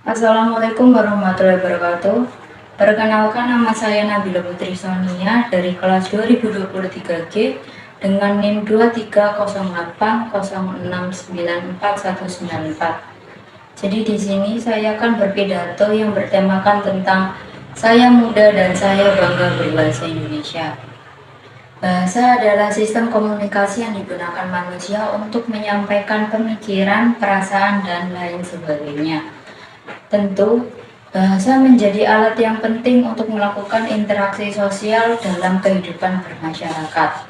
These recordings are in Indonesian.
Assalamualaikum warahmatullahi wabarakatuh. Perkenalkan, nama saya Nabila Putri Sonia dari kelas 2023G dengan NIM 230806949194. Jadi di sini saya akan berpidato yang bertemakan tentang saya muda dan saya bangga berbahasa Indonesia. Bahasa adalah sistem komunikasi yang digunakan manusia untuk menyampaikan pemikiran, perasaan, dan lain sebagainya. Tentu, bahasa menjadi alat yang penting untuk melakukan interaksi sosial dalam kehidupan bermasyarakat.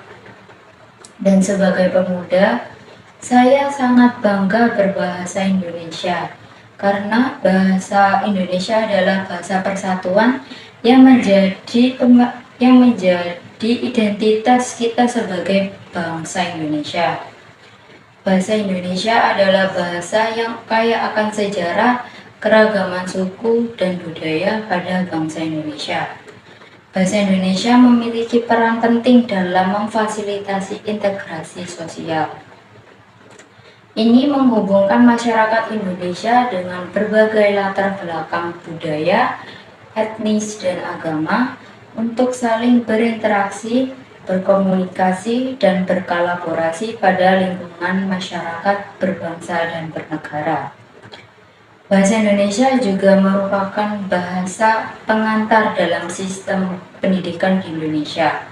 Dan sebagai pemuda, saya sangat bangga berbahasa Indonesia karena bahasa Indonesia adalah bahasa persatuan yang menjadi identitas kita sebagai bangsa Indonesia. Bahasa Indonesia adalah bahasa yang kaya akan sejarah, keragaman suku, dan budaya pada bangsa Indonesia. Bahasa Indonesia memiliki peran penting dalam memfasilitasi integrasi sosial. Ini menghubungkan masyarakat Indonesia dengan berbagai latar belakang budaya, etnis, dan agama untuk saling berinteraksi, berkomunikasi, dan berkolaborasi pada lingkungan masyarakat berbangsa dan bernegara. Bahasa Indonesia juga merupakan bahasa pengantar dalam sistem pendidikan di Indonesia.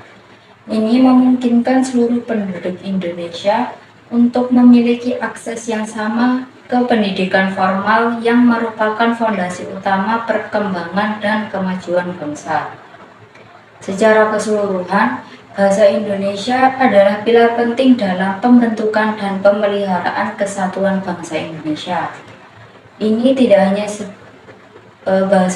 Ini memungkinkan seluruh penduduk Indonesia untuk memiliki akses yang sama ke pendidikan formal yang merupakan fondasi utama perkembangan dan kemajuan bangsa. Secara keseluruhan, bahasa Indonesia adalah pilar penting dalam pembentukan dan pemeliharaan kesatuan bangsa Indonesia. Bahasa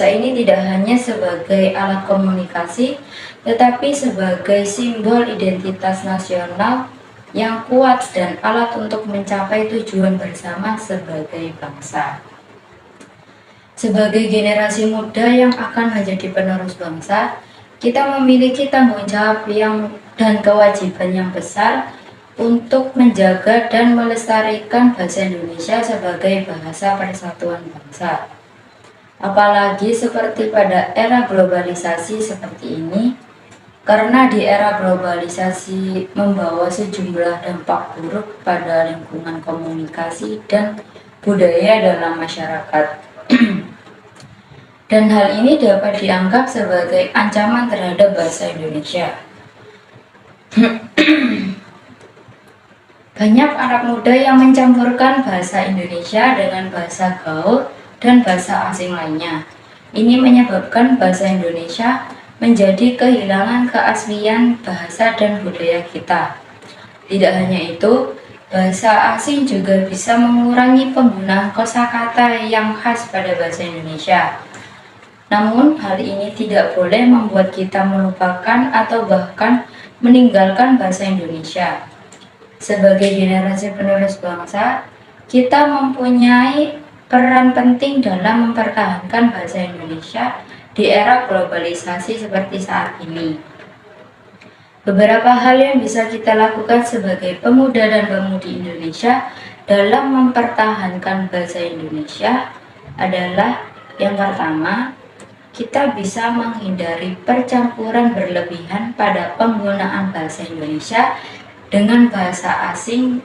ini tidak hanya sebagai alat komunikasi, tetapi sebagai simbol identitas nasional yang kuat dan alat untuk mencapai tujuan bersama sebagai bangsa. Sebagai generasi muda yang akan menjadi penerus bangsa, kita memiliki tanggung jawab dan kewajiban yang besar untuk menjaga dan melestarikan bahasa Indonesia sebagai bahasa persatuan bangsa. Apalagi seperti pada era globalisasi seperti ini, karena di era globalisasi membawa sejumlah dampak buruk pada lingkungan komunikasi dan budaya dalam masyarakat. Dan hal ini dapat dianggap sebagai ancaman terhadap bahasa Indonesia. Banyak anak muda yang mencampurkan bahasa Indonesia dengan bahasa gaul dan bahasa asing lainnya. Ini menyebabkan bahasa Indonesia menjadi kehilangan keaslian bahasa dan budaya kita. Tidak hanya itu, bahasa asing juga bisa mengurangi penggunaan kosakata yang khas pada bahasa Indonesia. Namun, hal ini tidak boleh membuat kita melupakan atau bahkan meninggalkan bahasa Indonesia. Sebagai generasi penerus bangsa, kita mempunyai peran penting dalam mempertahankan bahasa Indonesia di era globalisasi seperti saat ini. Beberapa hal yang bisa kita lakukan sebagai pemuda dan pemudi Indonesia dalam mempertahankan bahasa Indonesia adalah yang pertama, kita bisa menghindari percampuran berlebihan pada penggunaan bahasa Indonesia dengan bahasa asing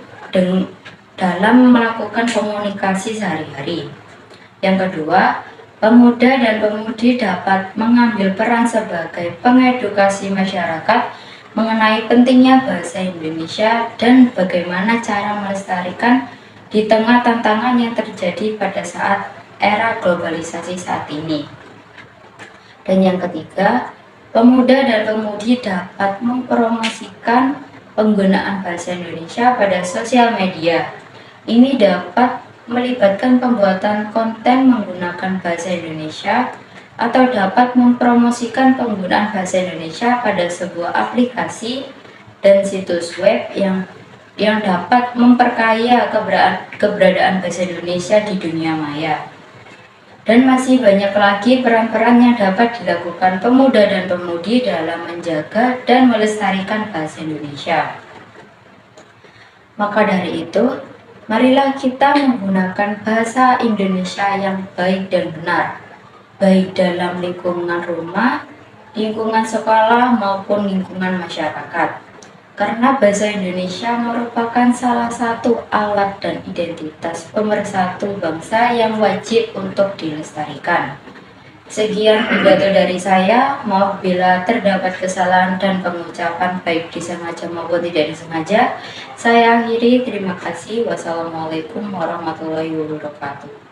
dalam melakukan komunikasi sehari-hari. Yang kedua, pemuda dan pemudi dapat mengambil peran sebagai pengedukasi masyarakat mengenai pentingnya bahasa Indonesia dan bagaimana cara melestarikan di tengah tantangan yang terjadi pada saat era globalisasi saat ini. Dan yang ketiga, pemuda dan pemudi dapat mempromosikan penggunaan bahasa Indonesia pada sosial media. Ini dapat melibatkan pembuatan konten menggunakan bahasa Indonesia atau dapat mempromosikan penggunaan bahasa Indonesia pada sebuah aplikasi dan situs web yang dapat memperkaya keberadaan bahasa Indonesia di dunia maya. Dan masih banyak lagi peran-peran yang dapat dilakukan pemuda dan pemudi dalam menjaga dan melestarikan bahasa Indonesia. Maka dari itu, Marilah kita menggunakan bahasa Indonesia yang baik dan benar, baik dalam lingkungan rumah, lingkungan sekolah, maupun lingkungan masyarakat. Karena bahasa Indonesia merupakan salah satu alat dan identitas pemersatu bangsa yang wajib untuk dilestarikan. Sekian pidato dari saya, maaf bila terdapat kesalahan dan pengucapan baik disengaja maupun tidak disengaja. Saya akhiri, terima kasih. Wassalamualaikum warahmatullahi wabarakatuh.